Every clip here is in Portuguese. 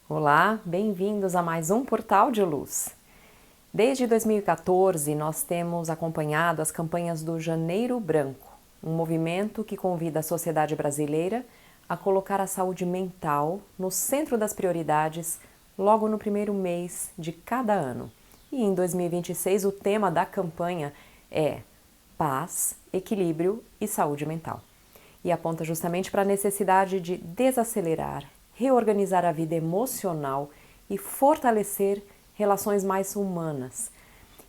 Olá, bem-vindos a mais um Portal de Luz. Desde 2014, nós temos acompanhado as campanhas do Janeiro Branco, um movimento que convida a sociedade brasileira a colocar a saúde mental no centro das prioridades logo no primeiro mês de cada ano. E em 2026, o tema da campanha é Paz, Equilíbrio e Saúde Mental. E aponta justamente para a necessidade de desacelerar, reorganizar a vida emocional e fortalecer relações mais humanas.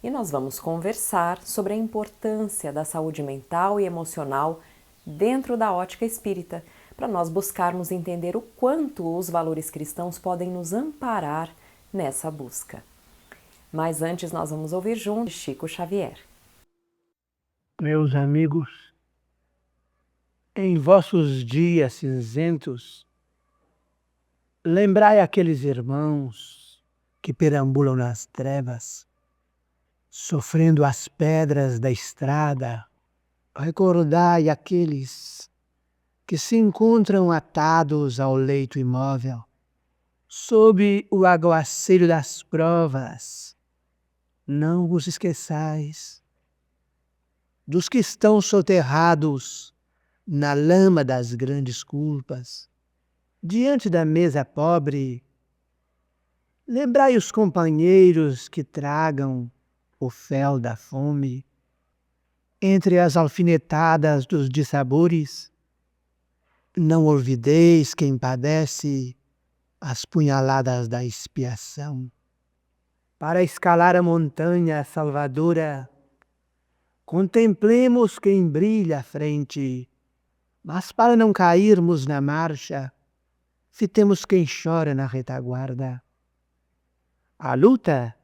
E nós vamos conversar sobre a importância da saúde mental e emocional dentro da ótica espírita, para nós buscarmos entender o quanto os valores cristãos podem nos amparar nessa busca. Mas antes nós vamos ouvir juntos Chico Xavier. Meus amigos, em vossos dias cinzentos, lembrai aqueles irmãos que perambulam nas trevas, sofrendo as pedras da estrada. Recordai aqueles que se encontram atados ao leito imóvel, sob o aguaceiro das provas. Não vos esqueçais dos que estão soterrados na lama das grandes culpas. Diante da mesa pobre, lembrai os companheiros que tragam o fel da fome. Entre as alfinetadas dos dissabores, não olvideis quem padece as punhaladas da expiação. Para escalar a montanha salvadora, contemplemos quem brilha à frente, mas para não cairmos na marcha, fitemos quem chora na retaguarda. A luta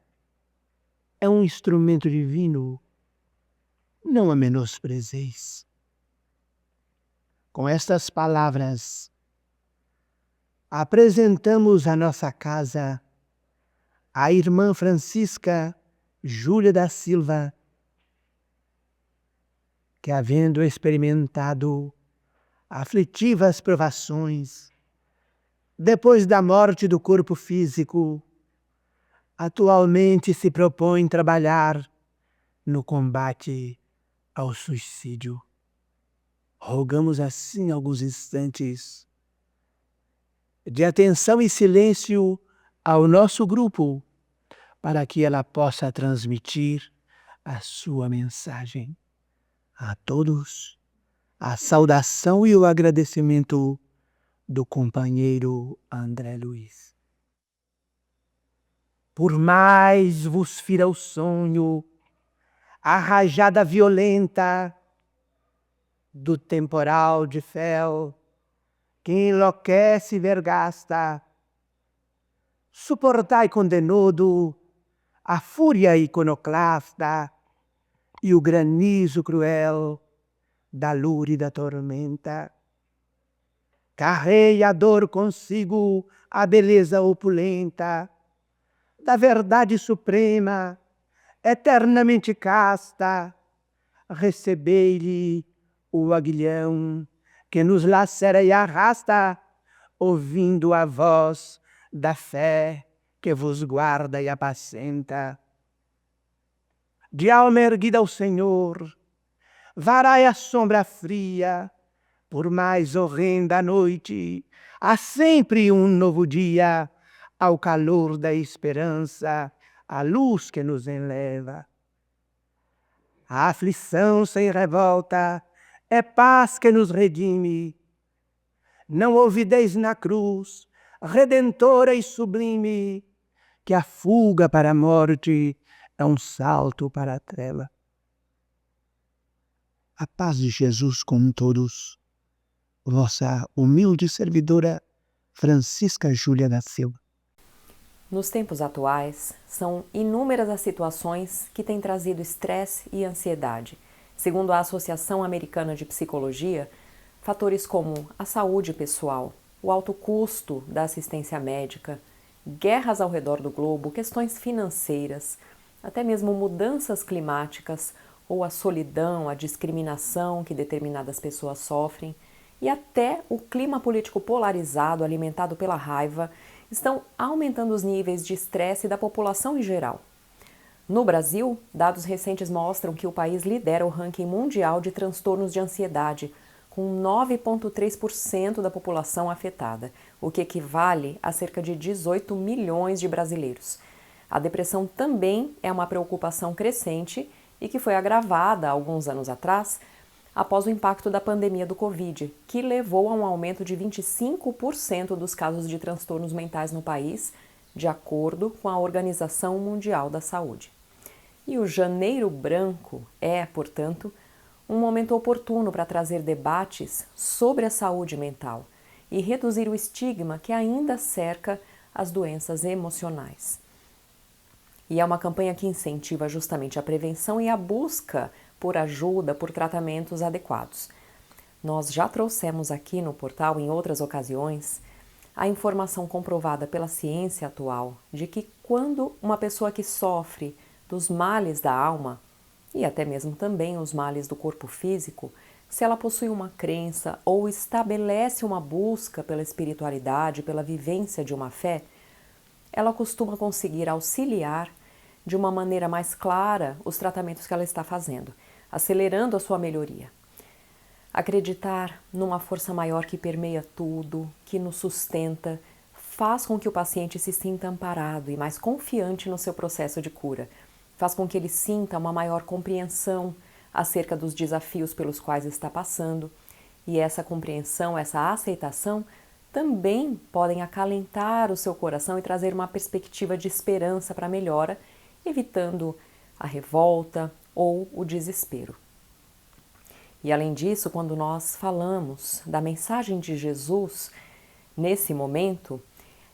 é um instrumento divino, não a menosprezeis. Com estas palavras, apresentamos à nossa casa a irmã Francisca Júlia da Silva, que, havendo experimentado aflitivas provações, depois da morte do corpo físico, atualmente se propõe trabalhar no combate ao suicídio. Rogamos assim alguns instantes de atenção e silêncio ao nosso grupo, para que ela possa transmitir a sua mensagem. A todos, a saudação e o agradecimento do companheiro André Luiz. Por mais vos fira o sonho, a rajada violenta do temporal de fel, que enlouquece e vergasta, suportai com denodo a fúria iconoclasta e o granizo cruel da lúrida tormenta. Carrei a dor consigo a beleza opulenta da verdade suprema, eternamente casta. Recebei-lhe o aguilhão que nos lacera e arrasta, ouvindo a voz da fé que vos guarda e apacenta. De alma erguida ao Senhor, varai a sombra fria. Por mais horrenda a noite, há sempre um novo dia, ao calor da esperança, a luz que nos enleva. A aflição sem revolta é paz que nos redime. Não ouvideis na cruz, redentora e sublime, que a fuga para a morte é um salto para a treva. A paz de Jesus com todos. Vossa humilde servidora Francisca Júlia da Silva. Nos tempos atuais, são inúmeras as situações que têm trazido estresse e ansiedade. Segundo a Associação Americana de Psicologia, fatores como a saúde pessoal, o alto custo da assistência médica, guerras ao redor do globo, questões financeiras, até mesmo mudanças climáticas ou a solidão, a discriminação que determinadas pessoas sofrem, e até o clima político polarizado alimentado pela raiva estão aumentando os níveis de estresse da população em geral. No Brasil, dados recentes mostram que o país lidera o ranking mundial de transtornos de ansiedade, com 9,3% da população afetada, o que equivale a cerca de 18 milhões de brasileiros. A depressão também é uma preocupação crescente e que foi agravada alguns anos atrás após o impacto da pandemia do Covid, que levou a um aumento de 25% dos casos de transtornos mentais no país, de acordo com a Organização Mundial da Saúde. E o Janeiro Branco é, portanto, um momento oportuno para trazer debates sobre a saúde mental e reduzir o estigma que ainda cerca as doenças emocionais. E é uma campanha que incentiva justamente a prevenção e a busca por ajuda, por tratamentos adequados. Nós já trouxemos aqui no portal, em outras ocasiões, a informação comprovada pela ciência atual de que quando uma pessoa que sofre dos males da alma, e até mesmo também os males do corpo físico, se ela possui uma crença ou estabelece uma busca pela espiritualidade, pela vivência de uma fé, ela costuma conseguir auxiliar de uma maneira mais clara os tratamentos que ela está fazendo, acelerando a sua melhoria. Acreditar numa força maior que permeia tudo, que nos sustenta, faz com que o paciente se sinta amparado e mais confiante no seu processo de cura. Faz com que ele sinta uma maior compreensão acerca dos desafios pelos quais está passando. E essa compreensão, essa aceitação, também podem acalentar o seu coração e trazer uma perspectiva de esperança para a melhora, evitando a revolta ou o desespero. E além disso, quando nós falamos da mensagem de Jesus nesse momento,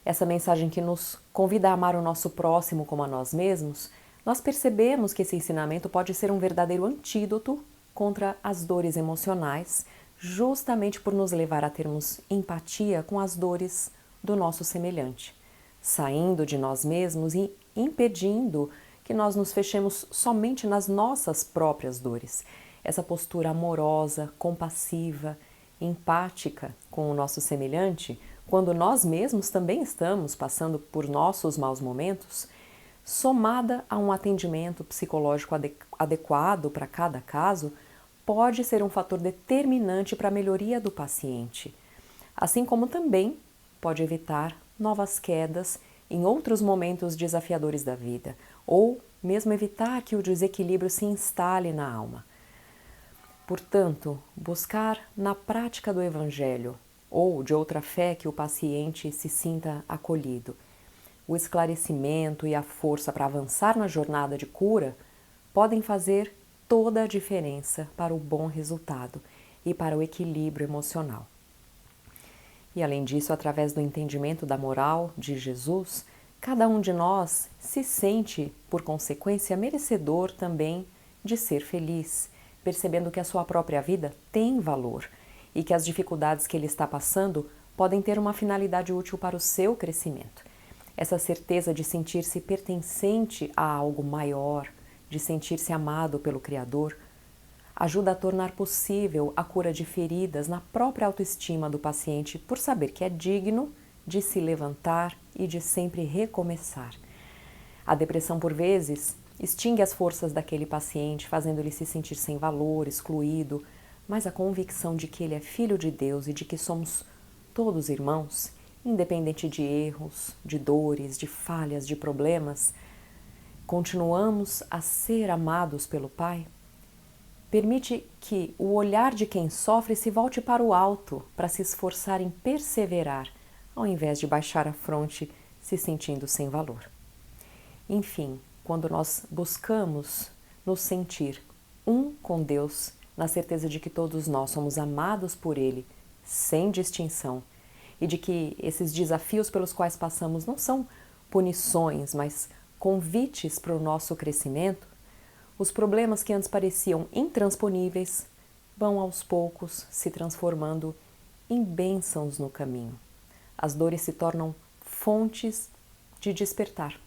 essa mensagem que nos convida a amar o nosso próximo como a nós mesmos, nós percebemos que esse ensinamento pode ser um verdadeiro antídoto contra as dores emocionais, justamente por nos levar a termos empatia com as dores do nosso semelhante, saindo de nós mesmos e impedindo que nós nos fechemos somente nas nossas próprias dores. Essa postura amorosa, compassiva, empática com o nosso semelhante, quando nós mesmos também estamos passando por nossos maus momentos, somada a um atendimento psicológico adequado para cada caso, pode ser um fator determinante para a melhoria do paciente, assim como também pode evitar novas quedas em outros momentos desafiadores da vida, ou mesmo evitar que o desequilíbrio se instale na alma. Portanto, buscar na prática do Evangelho ou de outra fé que o paciente se sinta acolhido, o esclarecimento e a força para avançar na jornada de cura podem fazer toda a diferença para o bom resultado e para o equilíbrio emocional. E além disso, através do entendimento da moral de Jesus, cada um de nós se sente, por consequência, merecedor também de ser feliz, percebendo que a sua própria vida tem valor e que as dificuldades que ele está passando podem ter uma finalidade útil para o seu crescimento. Essa certeza de sentir-se pertencente a algo maior, de sentir-se amado pelo Criador, ajuda a tornar possível a cura de feridas na própria autoestima do paciente por saber que é digno de se levantar e de sempre recomeçar. A depressão, por vezes, extingue as forças daquele paciente, fazendo-ele se sentir sem valor, excluído, mas a convicção de que ele é filho de Deus e de que somos todos irmãos, independente de erros, de dores, de falhas, de problemas, continuamos a ser amados pelo Pai, permite que o olhar de quem sofre se volte para o alto, para se esforçar em perseverar, ao invés de baixar a fronte se sentindo sem valor. Enfim, quando nós buscamos nos sentir um com Deus, na certeza de que todos nós somos amados por Ele, sem distinção, e de que esses desafios pelos quais passamos não são punições, mas convites para o nosso crescimento, os problemas que antes pareciam intransponíveis vão aos poucos se transformando em bênçãos no caminho. As dores se tornam fontes de despertar.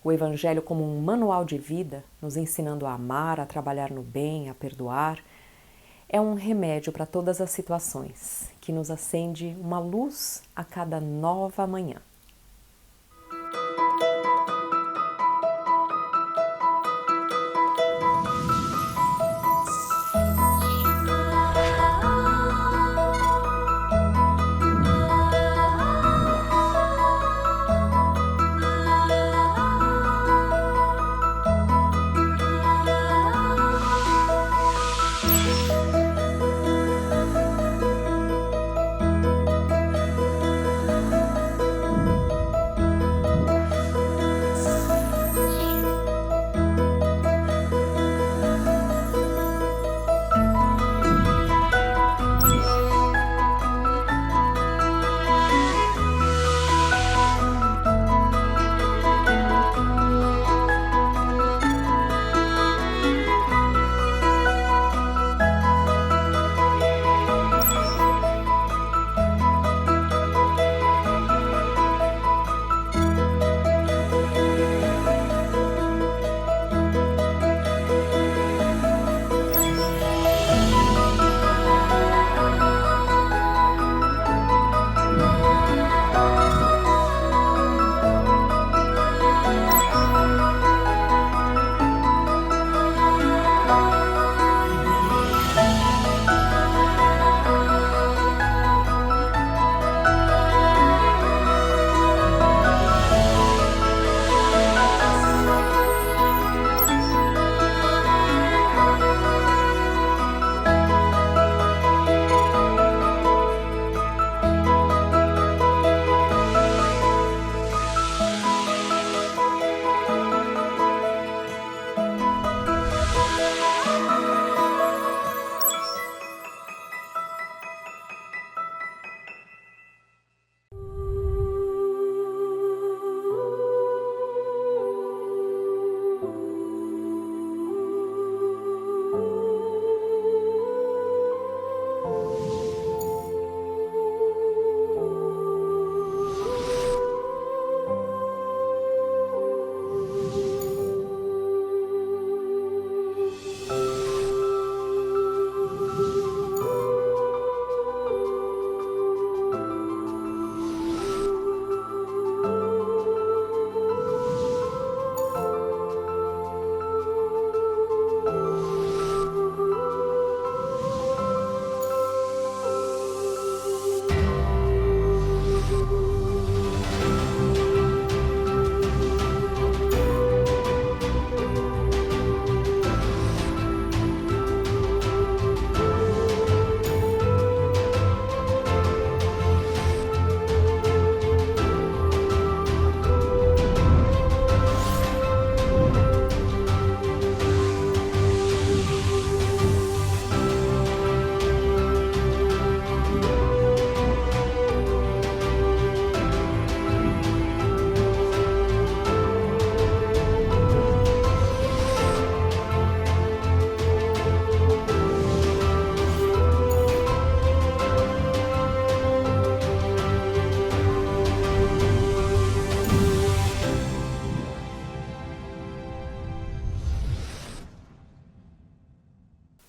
O Evangelho como um manual de vida, nos ensinando a amar, a trabalhar no bem, a perdoar, é um remédio para todas as situações, que nos acende uma luz a cada nova manhã.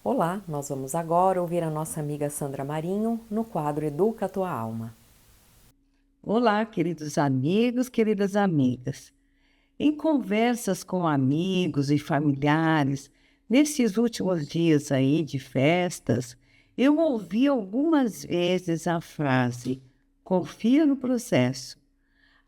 Olá, nós vamos agora ouvir a nossa amiga Sandra Marinho no quadro Educa a Tua Alma. Olá, queridos amigos, queridas amigas. Em conversas com amigos e familiares, nesses últimos dias aí de festas, eu ouvi algumas vezes a frase "confia no processo".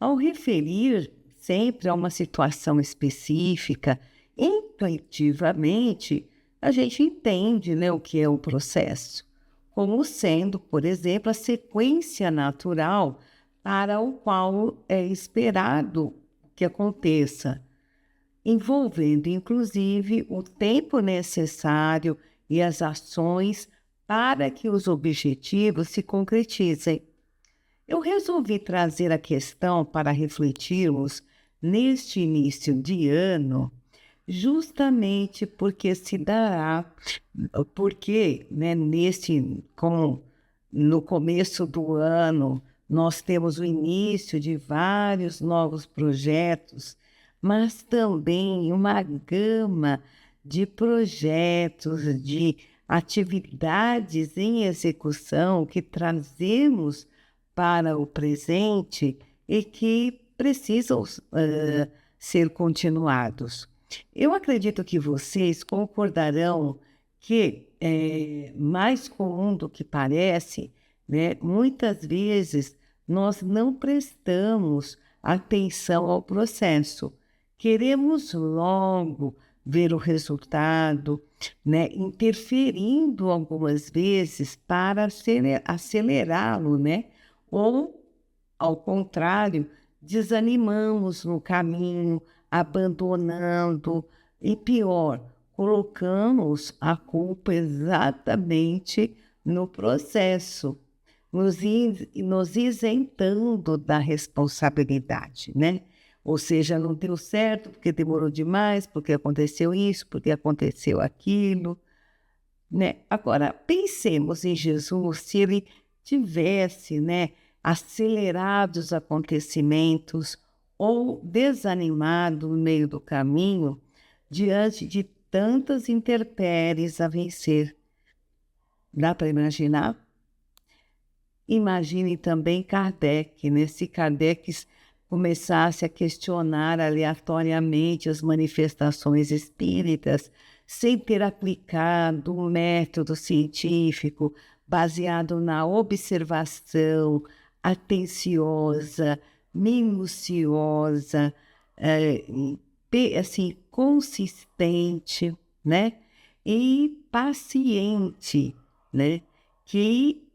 Ao referir sempre a uma situação específica, intuitivamente, a gente entende, né, o que é o processo, como sendo, por exemplo, a sequência natural para o qual é esperado que aconteça. envolvendo inclusive o tempo necessário e as ações para que os objetivos se concretizem. Eu resolvi trazer a questão para refletirmos neste início de ano, justamente porque né, no começo do ano, nós temos o início de vários novos projetos, mas também uma gama de projetos, de atividades em execução que trazemos para o presente e que precisam ser continuados. Eu acredito que vocês concordarão que é mais comum do que parece, né? Muitas vezes nós não prestamos atenção ao processo. Queremos logo ver o resultado, né? Interferindo algumas vezes para acelerá-lo, né? Ou, ao contrário, desanimamos no caminho, abandonando e, pior, colocamos a culpa exatamente no processo, nos isentando da responsabilidade, né? Ou seja, não deu certo porque demorou demais, porque aconteceu isso, porque aconteceu aquilo, né? Agora, pensemos em Jesus, se ele tivesse, né, acelerado os acontecimentos ou desanimado no meio do caminho diante de tantas intempéries a vencer. Dá para imaginar? Imagine também Kardec, né? Se Kardec começasse a questionar aleatoriamente as manifestações espíritas, sem ter aplicado um método científico baseado na observação atenciosa, minuciosa, assim, consistente, né? E paciente, né? Que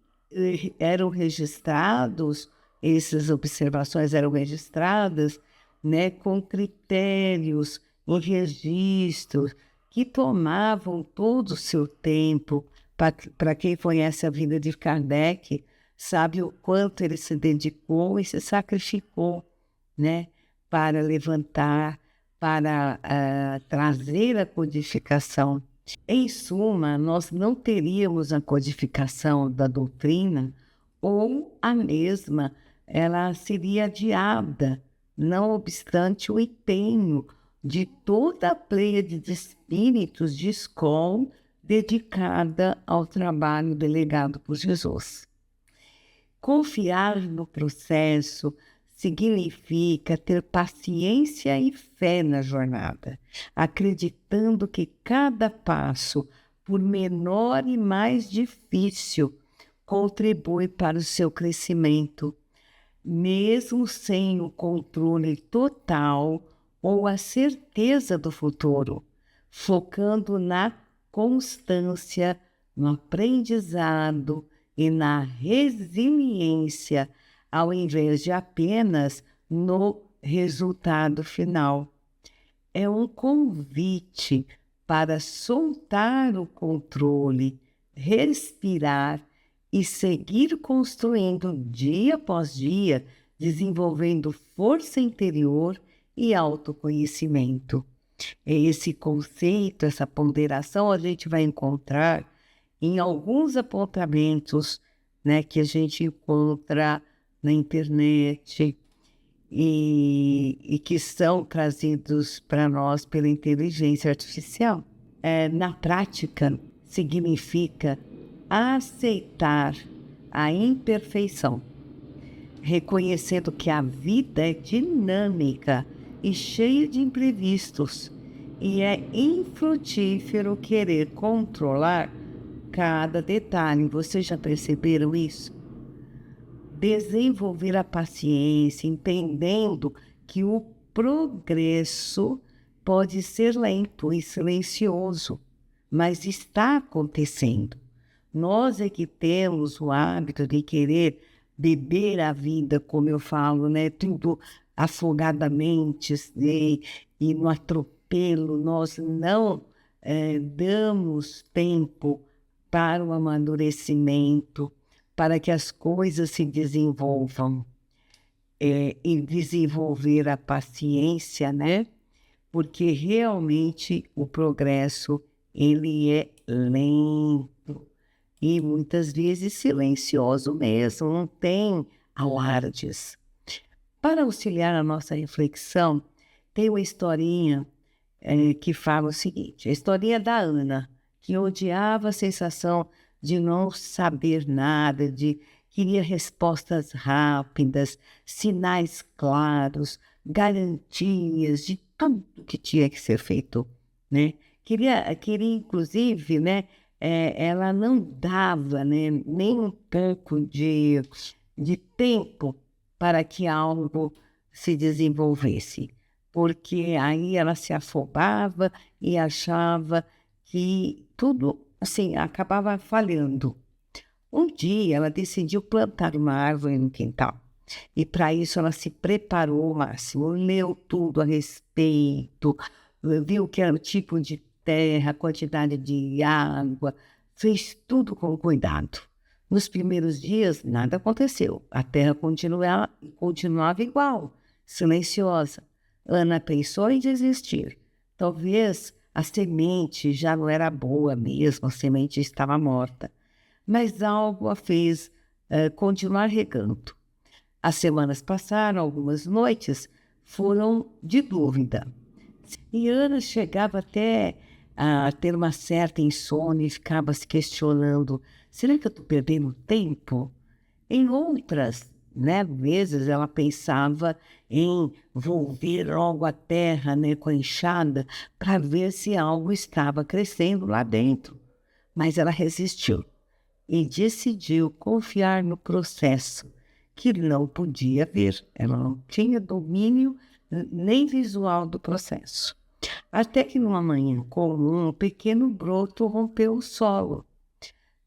eram registrados, essas observações eram registradas, né, com critérios, em registros, que tomavam todo o seu tempo. Para quem conhece a vida de Kardec, sabe o quanto ele se dedicou e se sacrificou, né, para levantar, para trazer a codificação. Em suma, nós não teríamos a codificação da doutrina, ou a mesma, ela seria adiada, não obstante o empenho de toda a pleiade de espíritos de escola dedicada ao trabalho delegado por Jesus. Confiar no processo significa ter paciência e fé na jornada, acreditando que cada passo, por menor e mais difícil, contribui para o seu crescimento, mesmo sem o controle total ou a certeza do futuro, focando na constância, no aprendizado e na resiliência, ao invés de apenas no resultado final. É um convite para soltar o controle, respirar e seguir construindo dia após dia, desenvolvendo força interior e autoconhecimento. Esse conceito, essa ponderação, a gente vai encontrar em alguns apontamentos, né, que a gente encontra na internet e que são trazidos para nós pela inteligência artificial. Na prática, significa aceitar a imperfeição, reconhecendo que a vida é dinâmica e cheia de imprevistos, e é infrutífero querer controlar cada detalhe. Vocês já perceberam isso? Desenvolver a paciência, entendendo que o progresso pode ser lento e silencioso, mas está acontecendo. Nós é que temos o hábito de querer beber a vida, como eu falo, né? Tudo afogadamente, e no atropelo, atropelo, nós não damos tempo para o amadurecimento, para que as coisas se desenvolvam, e desenvolver a paciência, né? Porque realmente o progresso, ele é lento e muitas vezes silencioso mesmo, não tem alardes. Para auxiliar a nossa reflexão, tem uma historinha que fala o seguinte, a historinha da Ana, que odiava a sensação de não saber nada, queria respostas rápidas, sinais claros, garantias de tudo que tinha que ser feito, né? Queria inclusive, né, ela não dava, né, nem um pouco de tempo para que algo se desenvolvesse, porque aí ela se afobava e achava que tudo, assim, acabava falhando. Um dia ela decidiu plantar uma árvore no quintal. E para isso ela se preparou ao máximo, leu tudo a respeito, viu que era o tipo de terra, a quantidade de água, fez tudo com cuidado. Nos primeiros dias nada aconteceu, a terra continuava igual, silenciosa. Ana pensou em desistir. Talvez a semente já não era boa mesmo, a semente estava morta. Mas algo a fez continuar regando. As semanas passaram, algumas noites foram de dúvida. E Ana chegava até a ter uma certa insônia e ficava se questionando, será que eu estou perdendo tempo? Em outras, né, vezes ela pensava em volver logo a terra, né, com a enxada para ver se algo estava crescendo lá dentro. Mas ela resistiu e decidiu confiar no processo, que não podia ver. Ela não tinha domínio nem visual do processo. Até que numa manhã comum, um pequeno broto rompeu o solo.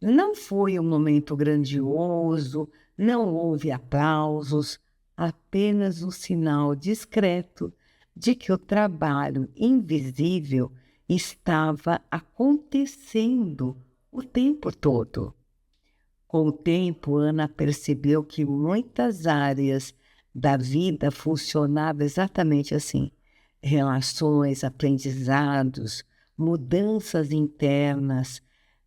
Não foi um momento grandioso, não houve aplausos, apenas um sinal discreto de que o trabalho invisível estava acontecendo o tempo todo. Com o tempo, Ana percebeu que muitas áreas da vida funcionavam exatamente assim. Relações, aprendizados, mudanças internas,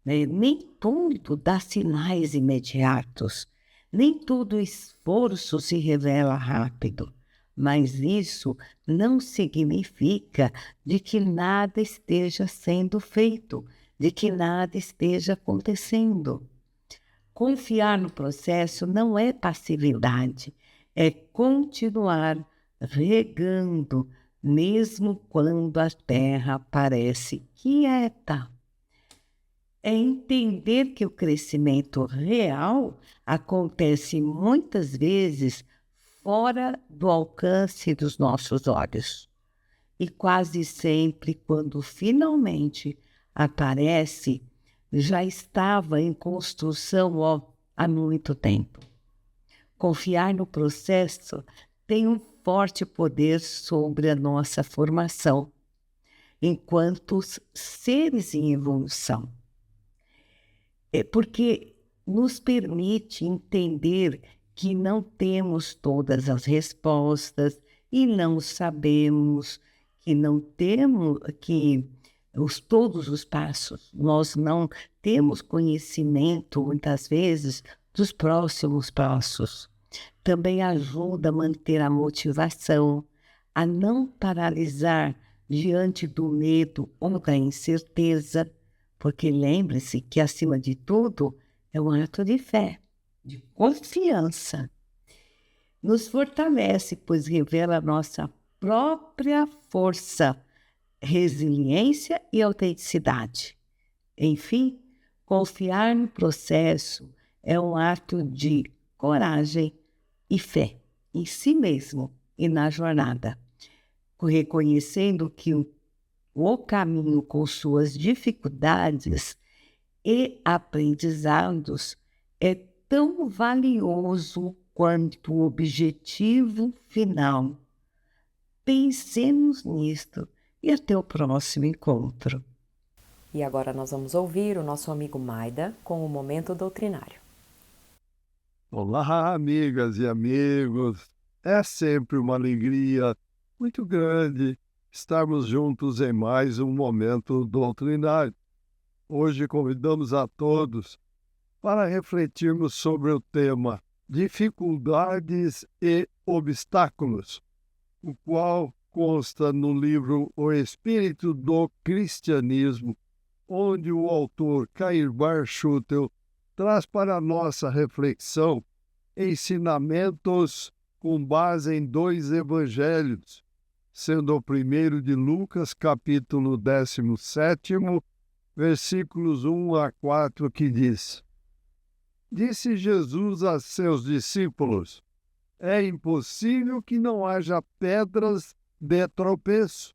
né? Nem tudo dá sinais imediatos, nem todo esforço se revela rápido. Mas isso não significa de que nada esteja sendo feito, de que nada esteja acontecendo. Confiar no processo não é passividade, é continuar regando, mesmo quando a terra parece quieta. É entender que o crescimento real acontece muitas vezes fora do alcance dos nossos olhos. E quase sempre, quando finalmente aparece, já estava em construção há muito tempo. Confiar no processo tem um forte poder sobre a nossa formação, enquanto seres em evolução. É porque nos permite entender que não temos todas as respostas e não sabemos, que não temos todos os passos. Nós não temos conhecimento, muitas vezes, dos próximos passos. Também ajuda a manter a motivação, a não paralisar diante do medo ou da incerteza, porque lembre-se que, acima de tudo, é um ato de fé, de confiança. Nos fortalece, pois revela a nossa própria força, resiliência e autenticidade. Enfim, confiar no processo é um ato de coragem e fé em si mesmo e na jornada, reconhecendo que o caminho com suas dificuldades e aprendizados é tão valioso quanto o objetivo final. Pensemos nisto e até o próximo encontro. E agora nós vamos ouvir o nosso amigo Maida com o Momento Doutrinário. Olá, amigas e amigos. É sempre uma alegria muito grande estarmos juntos em mais um Momento Doutrinário. Hoje convidamos a todos para refletirmos sobre o tema Dificuldades e Obstáculos, o qual consta no livro O Espírito do Cristianismo, onde o autor Cair Bar Schutel traz para a nossa reflexão ensinamentos com base em 2 evangelhos, sendo o primeiro de Lucas, capítulo 17, versículos 1 a 4, que diz: Disse Jesus a seus discípulos: É impossível que não haja pedras de tropeço,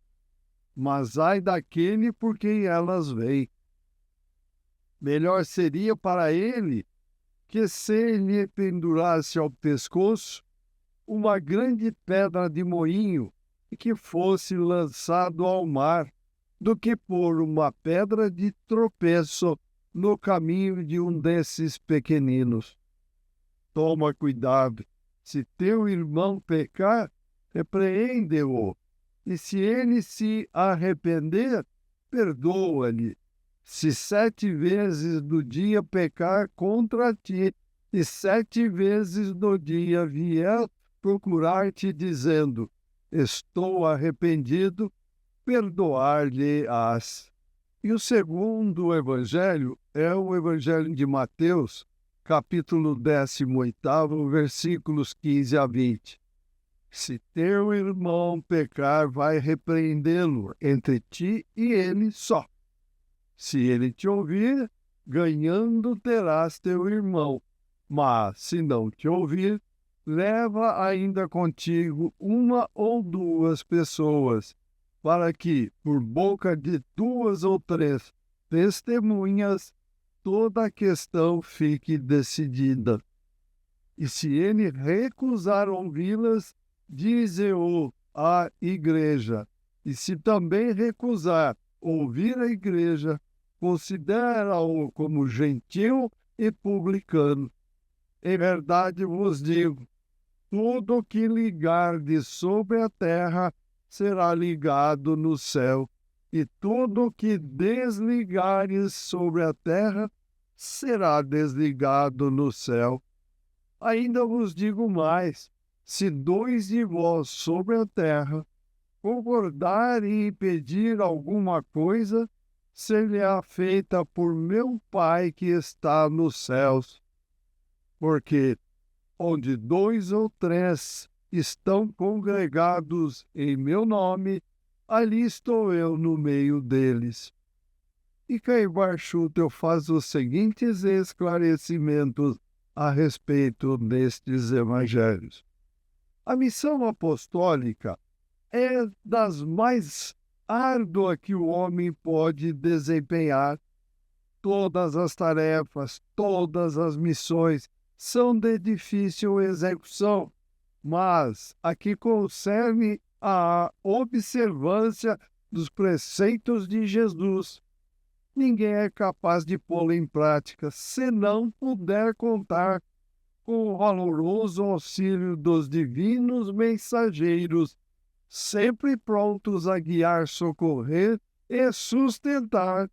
mas ai daquele por quem elas vêm. Melhor seria para ele que se lhe pendurasse ao pescoço uma grande pedra de moinho e que fosse lançado ao mar, do que pôr uma pedra de tropeço no caminho de um desses pequeninos. Toma cuidado, se teu irmão pecar, repreende-o, e se ele se arrepender, perdoa-lhe. Se 7 vezes no dia pecar contra ti, e 7 vezes no dia vier procurar-te dizendo: estou arrependido, perdoar-lhe-ás. E o segundo evangelho é o evangelho de Mateus, capítulo 18, versículos 15 a 20. Se teu irmão pecar, vai repreendê-lo entre ti e ele só. Se ele te ouvir, ganhando terás teu irmão. Mas, se não te ouvir, leva ainda contigo 1 ou 2 pessoas, para que, por boca de 2 ou 3 testemunhas, toda a questão fique decidida. E se ele recusar ouvi-las, dize-o à igreja. E se também recusar ouvir a igreja, considera-o como gentil e publicano. Em verdade vos digo, tudo o que ligardes sobre a terra será ligado no céu, e tudo o que desligares sobre a terra será desligado no céu. Ainda vos digo mais, se 2 de vós sobre a terra concordarem em pedir alguma coisa, ser-lhe-á feita por meu Pai que está nos céus. Porque onde 2 ou 3 estão congregados em meu nome, ali estou eu no meio deles. E Cair Bar Schutel faz os seguintes esclarecimentos a respeito destes evangelhos. A missão apostólica é das mais árduas que o homem pode desempenhar. Todas as tarefas, todas as missões são de difícil execução, mas a que concerne a observância dos preceitos de Jesus, ninguém é capaz de pô-la em prática se não puder contar com o valoroso auxílio dos divinos mensageiros, sempre prontos a guiar, socorrer e sustentar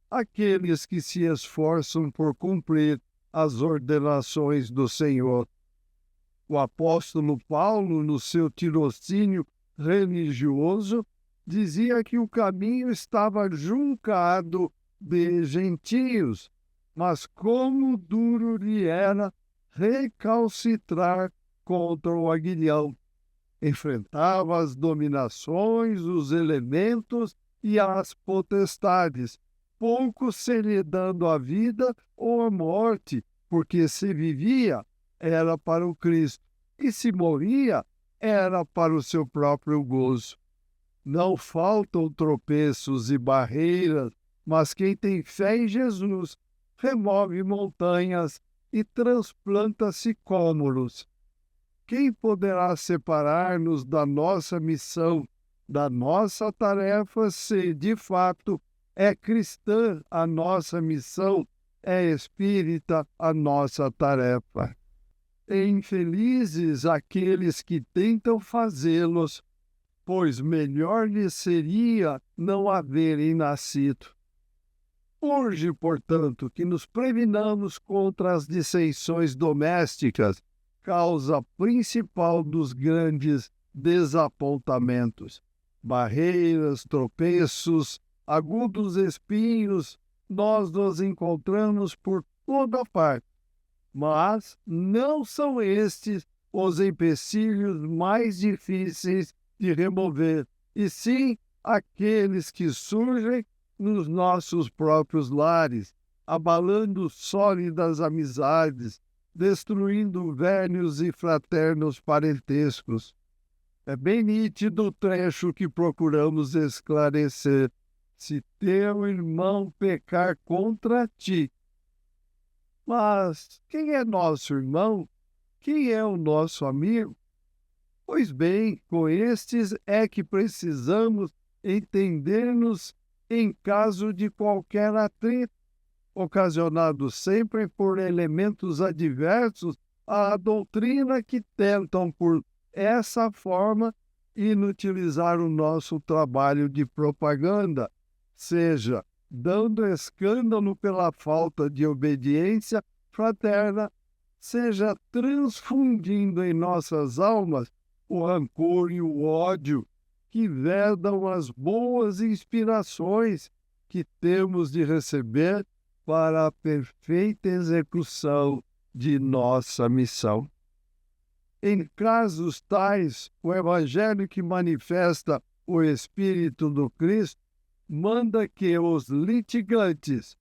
aqueles que se esforçam por cumprir as ordenações do Senhor. O apóstolo Paulo, no seu tirocínio religioso, dizia que o caminho estava juncado de gentios, mas como duro lhe era recalcitrar contra o aguilhão. Enfrentava as dominações, os elementos e as potestades, pouco se lhe dando a vida ou a morte, porque se vivia, era para o Cristo, e se morria, era para o seu próprio gozo. Não faltam tropeços e barreiras, mas quem tem fé em Jesus remove montanhas e transplanta sicômoros. Quem poderá separar-nos da nossa missão da nossa tarefa se, de fato, é cristã a nossa missão, é espírita a nossa tarefa. Infelizes aqueles que tentam fazê-los, pois melhor lhes seria não haverem nascido. Urge, portanto, que nos previnamos contra as dissensões domésticas, causa principal dos grandes desapontamentos. Barreiras, tropeços, agudos espinhos, nós nos encontramos por toda parte. Mas não são estes os empecilhos mais difíceis de remover, e sim aqueles que surgem nos nossos próprios lares, abalando sólidas amizades, destruindo velhos e fraternos parentescos. É bem nítido o trecho que procuramos esclarecer. Se teu irmão pecar contra ti. Mas quem é nosso irmão? Quem é o nosso amigo? Pois bem, com estes é que precisamos entender-nos em caso de qualquer atrito, ocasionado sempre por elementos adversos à doutrina que tentam, por essa forma, inutilizar o nosso trabalho de propaganda, seja dando escândalo pela falta de obediência fraterna, seja transfundindo em nossas almas o rancor e o ódio que vedam as boas inspirações que temos de receber para a perfeita execução de nossa missão. Em casos tais, o Evangelho que manifesta o Espírito do Cristo manda que os litigantes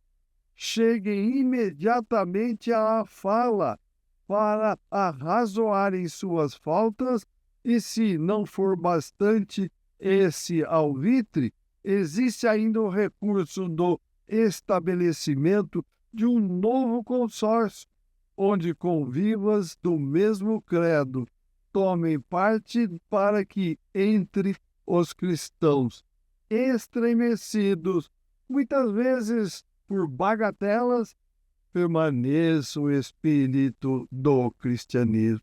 cheguem imediatamente à fala para arrazoarem suas faltas e, se não for bastante esse alvitre, existe ainda o recurso do estabelecimento de um novo consórcio, onde convivas do mesmo credo tomem parte para que, entre os cristãos estremecidos, muitas vezes por bagatelas, permaneça o espírito do cristianismo.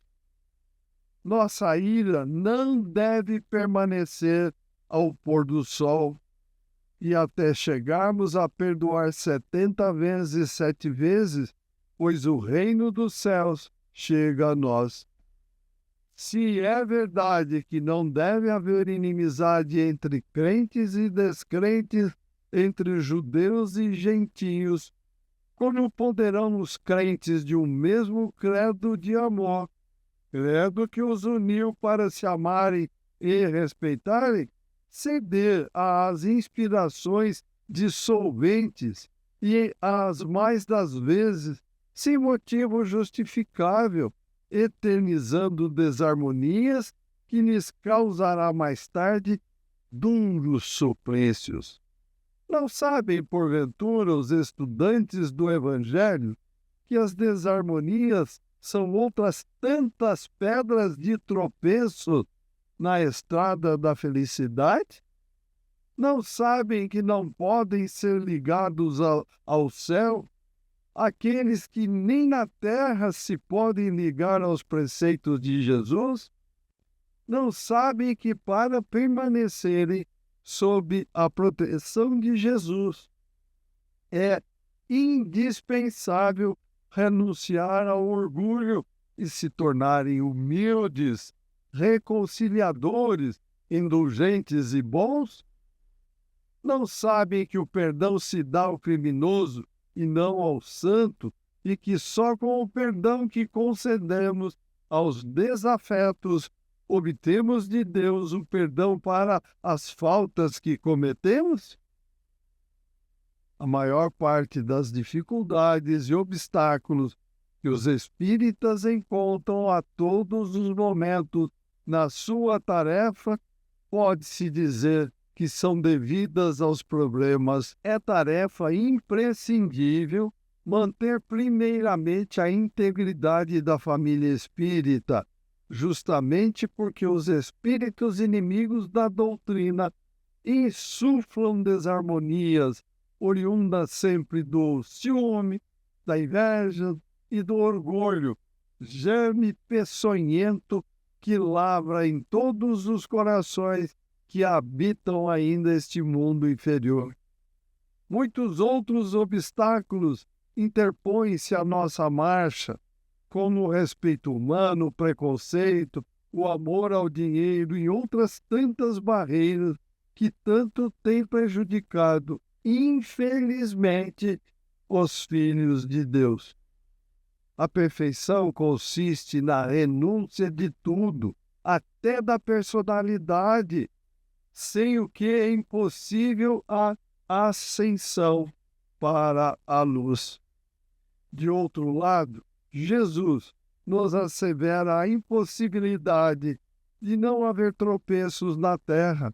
Nossa ira não deve permanecer ao pôr do sol, e até chegarmos a perdoar 70 vezes 7 vezes, pois o reino dos céus chega a nós. Se é verdade que não deve haver inimizade entre crentes e descrentes, entre judeus e gentios, como poderão os crentes de um mesmo credo de amor, credo que os uniu para se amarem e respeitarem, ceder às inspirações dissolventes e, as mais das vezes, sem motivo justificável, eternizando desarmonias que lhes causará mais tarde duros suplícios. Não sabem, porventura, os estudantes do Evangelho, que as desarmonias são outras tantas pedras de tropeço na estrada da felicidade? Não sabem que não podem ser ligados ao céu aqueles que nem na terra se podem ligar aos preceitos de Jesus? Não sabem que para permanecerem sob a proteção de Jesus é indispensável renunciar ao orgulho e se tornarem humildes, reconciliadores, indulgentes e bons? Não sabem que o perdão se dá ao criminoso e não ao santo, e que só com o perdão que concedemos aos desafetos obtemos de Deus o perdão para as faltas que cometemos? A maior parte das dificuldades e obstáculos que os espíritas encontram a todos os momentos na sua tarefa, pode-se dizer que são devidas aos problemas. É tarefa imprescindível manter primeiramente a integridade da família espírita, justamente porque os espíritos inimigos da doutrina insuflam desarmonias, oriundas sempre do ciúme, da inveja e do orgulho, germe peçonhento que lavra em todos os corações que habitam ainda este mundo inferior. Muitos outros obstáculos interpõem-se à nossa marcha, como o respeito humano, o preconceito, o amor ao dinheiro e outras tantas barreiras que tanto têm prejudicado, infelizmente, os filhos de Deus. A perfeição consiste na renúncia de tudo, até da personalidade, sem o que é impossível a ascensão para a luz. De outro lado, Jesus nos assevera a impossibilidade de não haver tropeços na terra,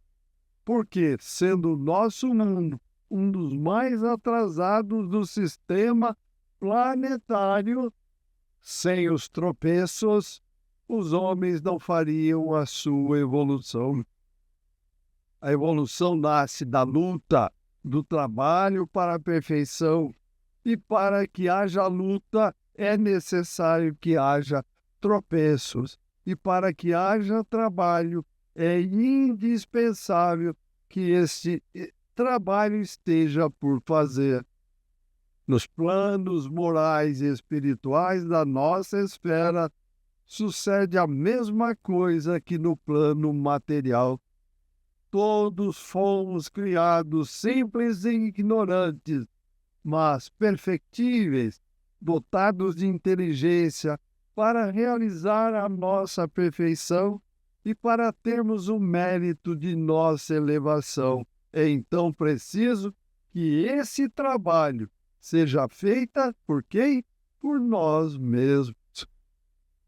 porque, sendo o nosso mundo um dos mais atrasados do sistema planetário, sem os tropeços, os homens não fariam a sua evolução. A evolução nasce da luta, do trabalho para a perfeição, e para que haja luta é necessário que haja tropeços, e para que haja trabalho é indispensável que este trabalho esteja por fazer. Nos planos morais e espirituais da nossa esfera, sucede a mesma coisa que no plano material. Todos fomos criados simples e ignorantes, mas perfectíveis, dotados de inteligência para realizar a nossa perfeição e para termos o mérito de nossa elevação. É então preciso que esse trabalho seja feito por quem? Por nós mesmos.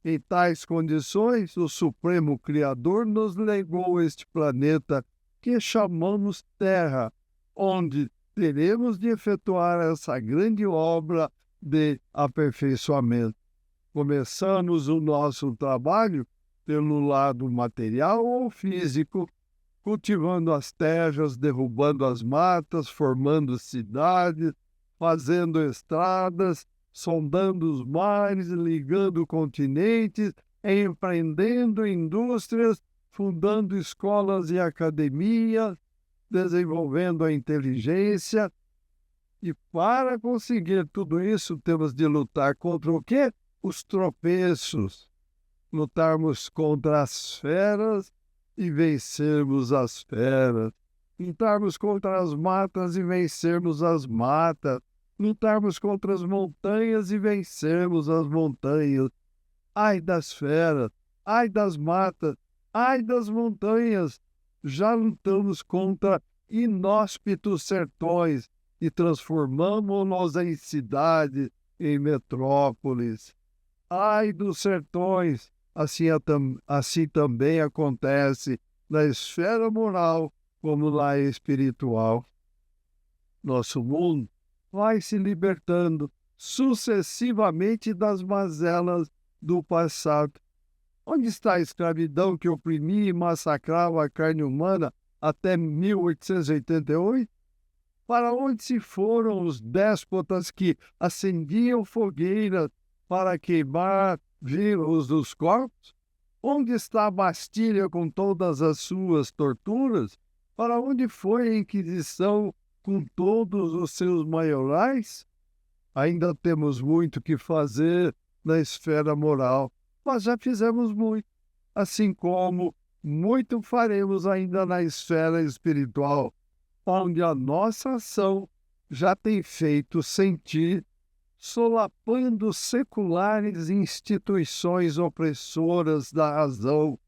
Em tais condições, o Supremo Criador nos legou este planeta que chamamos Terra, onde teremos de efetuar essa grande obra de aperfeiçoamento. Começamos o nosso trabalho pelo lado material ou físico, cultivando as terras, derrubando as matas, formando cidades, fazendo estradas, sondando os mares, ligando continentes, empreendendo indústrias, fundando escolas e academias, desenvolvendo a inteligência. E para conseguir tudo isso, temos de lutar contra o quê? Os tropeços. Lutarmos contra as feras e vencermos as feras. Lutarmos contra as matas e vencermos as matas. Lutarmos contra as montanhas e vencermos as montanhas. Ai das feras, ai das matas, ai das montanhas. Já lutamos contra inóspitos sertões e transformamos-nos em cidades, em metrópoles. Ai dos sertões, assim também acontece na esfera moral como na espiritual. Nosso mundo vai se libertando sucessivamente das mazelas do passado. Onde está a escravidão que oprimia e massacrava a carne humana até 1888? Para onde se foram os déspotas que acendiam fogueiras para queimar vivos dos corpos? Onde está a Bastilha com todas as suas torturas? Para onde foi a Inquisição com todos os seus maiorais? Ainda temos muito que fazer na esfera moral, mas já fizemos muito, assim como muito faremos ainda na esfera espiritual, onde a nossa ação já tem feito sentir, solapando seculares instituições opressoras da razão,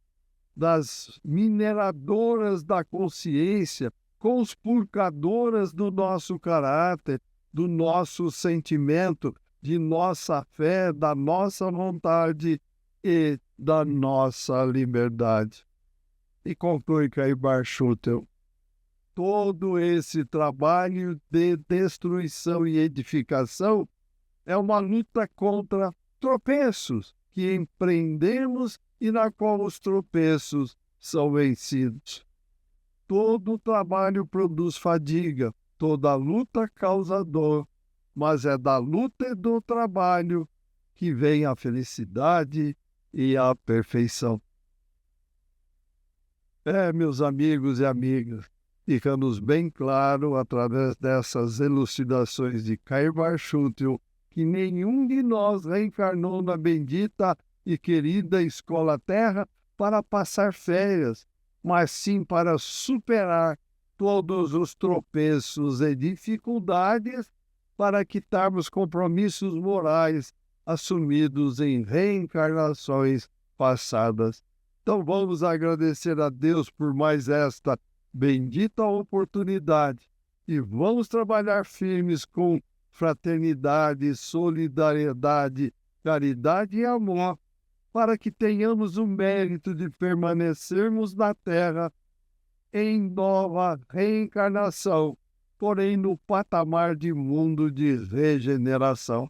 das mineradoras da consciência, conspurcadoras do nosso caráter, do nosso sentimento, de nossa fé, da nossa vontade e da nossa liberdade. E conclui Caibar Schutel: todo esse trabalho de destruição e edificação é uma luta contra tropeços que empreendemos e na qual os tropeços são vencidos. Todo trabalho produz fadiga, toda luta causa dor, mas é da luta e do trabalho que vem a felicidade e a perfeição. Meus amigos e amigas, fica-nos bem claro, através dessas elucidações de Caio Barchútil, que nenhum de nós reencarnou na bendita e querida Escola Terra para passar férias, mas sim para superar todos os tropeços e dificuldades para quitarmos compromissos morais assumidos em reencarnações passadas. Então vamos agradecer a Deus por mais esta bendita oportunidade e vamos trabalhar firmes com fraternidade, solidariedade, caridade e amor, para que tenhamos o mérito de permanecermos na Terra em nova reencarnação, porém no patamar de mundo de regeneração.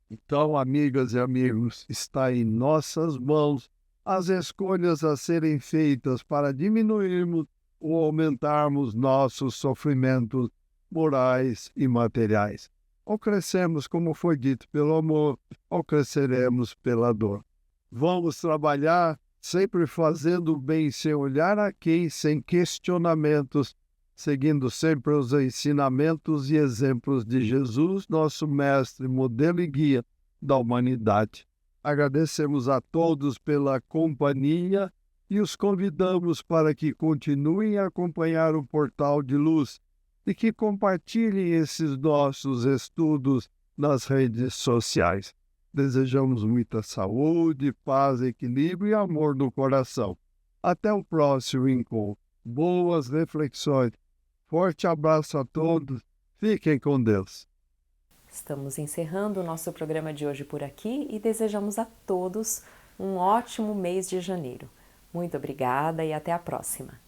Então, amigas e amigos, está em nossas mãos as escolhas a serem feitas para diminuirmos ou aumentarmos nossos sofrimentos morais e materiais. Ou crescemos, como foi dito, pelo amor, ou cresceremos pela dor. Vamos trabalhar sempre fazendo o bem sem olhar a quem, sem questionamentos, seguindo sempre os ensinamentos e exemplos de Jesus, nosso mestre, modelo e guia da humanidade. Agradecemos a todos pela companhia e os convidamos para que continuem a acompanhar o Portal de Luz e que compartilhem esses nossos estudos nas redes sociais. Desejamos muita saúde, paz, equilíbrio e amor no coração. Até o próximo encontro. Boas reflexões. Forte abraço a todos. Fiquem com Deus. Estamos encerrando o nosso programa de hoje por aqui e desejamos a todos um ótimo mês de janeiro. Muito obrigada e até a próxima.